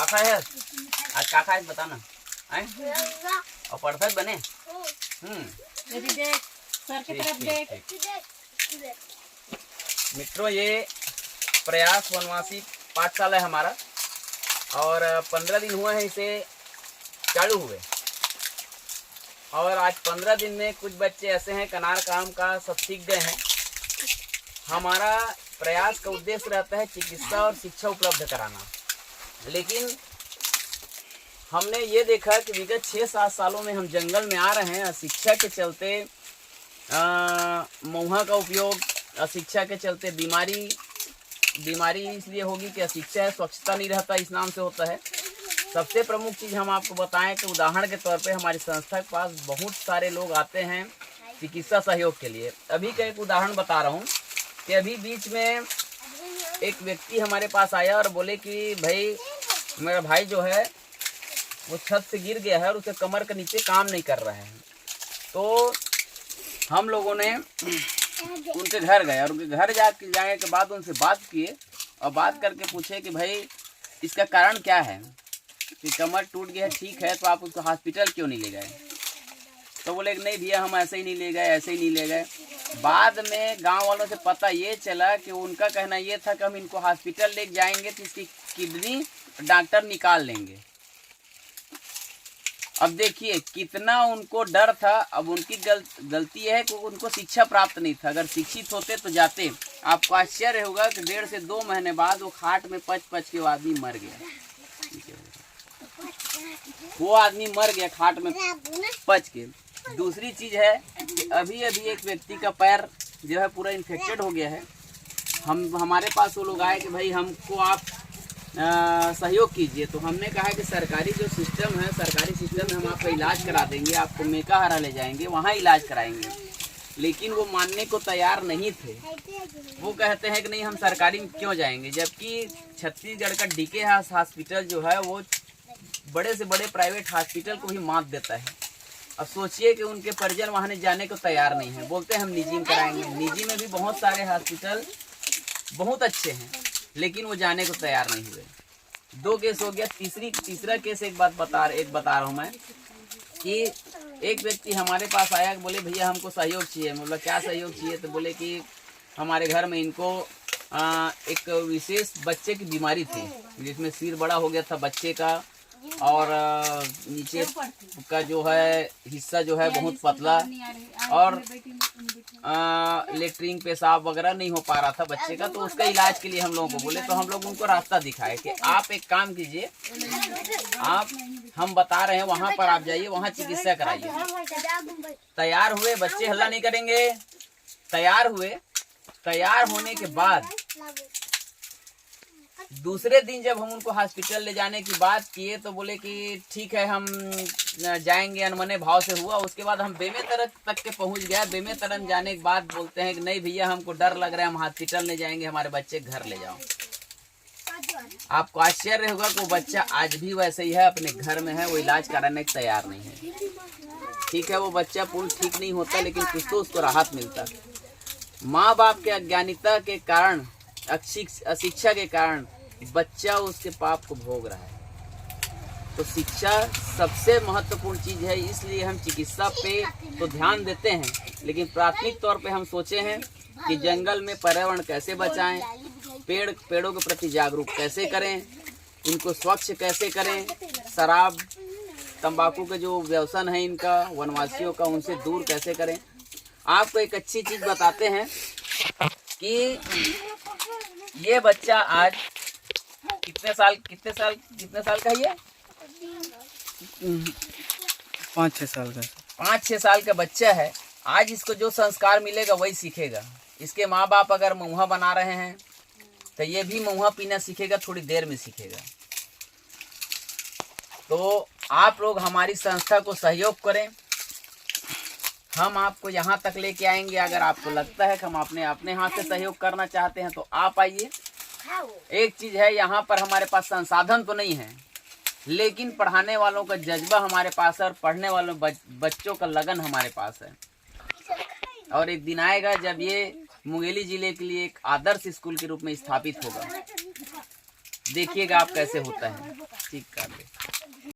खाए है आज? का खाए बताना आए? और पढ़ते बने? मित्रों, ये प्रयास वनवासी पाठशाला है हमारा और 15 दिन हुए हैं इसे चालू हुए। और आज 15 दिन में कुछ बच्चे ऐसे हैं कनार काम का सब सीख गए हैं। हमारा प्रयास का उद्देश्य रहता है चिकित्सा और शिक्षा उपलब्ध कराना, लेकिन हमने ये देखा कि विगत 6-7 सालों में हम जंगल में आ रहे हैं। अशिक्षा के चलते महुआ का उपयोग, अशिक्षा के चलते बीमारी इसलिए होगी कि अशिक्षा है, स्वच्छता नहीं रहता, इस नाम से होता है। सबसे प्रमुख चीज़ हम आपको बताएं कि उदाहरण के तौर पे हमारी संस्था के पास बहुत सारे लोग आते हैं चिकित्सा सहयोग के लिए। अभी का एक उदाहरण बता रहा हूँ कि अभी बीच में एक व्यक्ति हमारे पास आया और बोले कि भाई मेरा भाई जो है वो छत से गिर गया है और उसके कमर के नीचे काम नहीं कर रहा है। तो हम लोगों ने उनके घर गए और उनके घर जाने के बाद उनसे बात किए और बात करके पूछे कि भाई इसका कारण क्या है कि कमर टूट गया है, ठीक है, तो आप उसको हॉस्पिटल क्यों नहीं ले गए? तो बोले कि नहीं भैया हम ऐसे ही नहीं ले गए, ऐसे ही नहीं ले गए। बाद में गांव वालों से पता ये चला कि उनका कहना ये था कि हम इनको हॉस्पिटल ले जाएंगे तो इसकी किडनी डॉक्टर निकाल लेंगे। अब देखिए कितना उनको डर था। अब उनकी गलती है कि उनको शिक्षा प्राप्त नहीं था। अगर शिक्षित होते तो जाते। आपको आश्चर्य होगा कि 1.5 से 2 महीने बाद वो खाट में पच के वो आदमी मर गया। वो आदमी मर गया खाट में पच के। दूसरी चीज है कि अभी एक व्यक्ति का पैर जो है पूरा इन्फेक्टेड हो गया है। हमारे पास वो लोग आए कि भाई हमको आप सहयोग कीजिए। तो हमने कहा कि सरकारी जो सिस्टम है, सरकारी सिस्टम में हम आपका इलाज करा देंगे, आपको मेकाहारा ले जाएंगे, वहाँ इलाज कराएंगे। लेकिन वो मानने को तैयार नहीं थे। वो कहते हैं कि नहीं हम सरकारी में क्यों जाएंगे, जबकि छत्तीसगढ़ का डीके हॉस्पिटल जो है वो बड़े से बड़े प्राइवेट हॉस्पिटल को भी मात देता है। अब सोचिए कि उनके परिजन वहाँ जाने को तैयार नहीं है, बोलते हैं हम निजी में कराएंगे। निजी में भी बहुत सारे हॉस्पिटल बहुत अच्छे हैं, लेकिन वो जाने को तैयार नहीं हुए। 2 केस हो गया। तीसरा केस एक बता रहा हूँ मैं कि एक व्यक्ति हमारे पास आया, बोले भैया हमको सहयोग चाहिए। मतलब क्या सहयोग चाहिए? तो बोले कि हमारे घर में इनको एक विशेष बच्चे की बीमारी थी, जिसमें सिर बड़ा हो गया था बच्चे का और नीचे का जो है हिस्सा जो है बहुत पतला और लेटरिन पेशाब वगैरह नहीं हो पा रहा था बच्चे का। तो उसका इलाज के लिए हम लोगों को बोले। तो हम लोग उनको रास्ता दिखाए कि आप एक काम कीजिए, आप हम बता रहे हैं वहाँ पर आप जाइए, वहाँ चिकित्सा कराइए। तैयार हुए, बच्चे हल्ला नहीं करेंगे। तैयार हुए, तैयार होने के बाद दूसरे दिन जब हम उनको हॉस्पिटल ले जाने की बात किए तो बोले कि ठीक है हम जाएंगे, अनमने भाव से हुआ। उसके बाद हम बेमेतरन तक के पहुंच गए। बेमेतरन जाने के बाद बोलते हैं कि नहीं भैया हमको डर लग रहा है, हम हॉस्पिटल ले जाएंगे, हमारे बच्चे घर ले जाओ। आपको आश्चर्य होगा कि वो बच्चा आज भी वैसे ही है, अपने घर में है, वो इलाज कराने को तैयार नहीं है। ठीक है, वो बच्चा पूर्ण ठीक नहीं होता, लेकिन कुछ तो उसको राहत मिलता। माँ बाप के अज्ञानिता के कारण, अशिक्षा के कारण बच्चा उसके पाप को भोग रहा है। तो शिक्षा सबसे महत्वपूर्ण चीज है, इसलिए हम चिकित्सा पे तो ध्यान देते हैं, लेकिन प्राथमिक तौर पे हम सोचे हैं कि जंगल में पर्यावरण कैसे बचाएं, पेड़ों के प्रति जागरूक कैसे करें, इनको स्वच्छ कैसे करें, शराब तंबाकू के जो व्यसन है इनका वनवासियों का, उनसे दूर कैसे करें। आपको एक अच्छी चीज बताते हैं कि ये बच्चा आज कितने साल का है? ये 5-6 साल का। 5-6 साल का बच्चा है। आज इसको जो संस्कार मिलेगा वही सीखेगा। इसके माँ बाप अगर महुआ बना रहे हैं तो ये भी महुआ पीना सीखेगा, थोड़ी देर में सीखेगा। तो आप लोग हमारी संस्था को सहयोग करें, हम आपको यहाँ तक लेके आएंगे। अगर आपको लगता है कि हम अपने हाथ से सहयोग करना चाहते हैं तो आप आइए। एक चीज है, यहाँ पर हमारे पास संसाधन तो नहीं है, लेकिन पढ़ाने वालों का जज्बा हमारे पास है और पढ़ने वालों बच्चों का लगन हमारे पास है। और एक दिन आएगा जब ये मुंगेली जिले के लिए एक आदर्श स्कूल के रूप में स्थापित होगा। देखिएगा आप कैसे होता है। ठीक कर ले।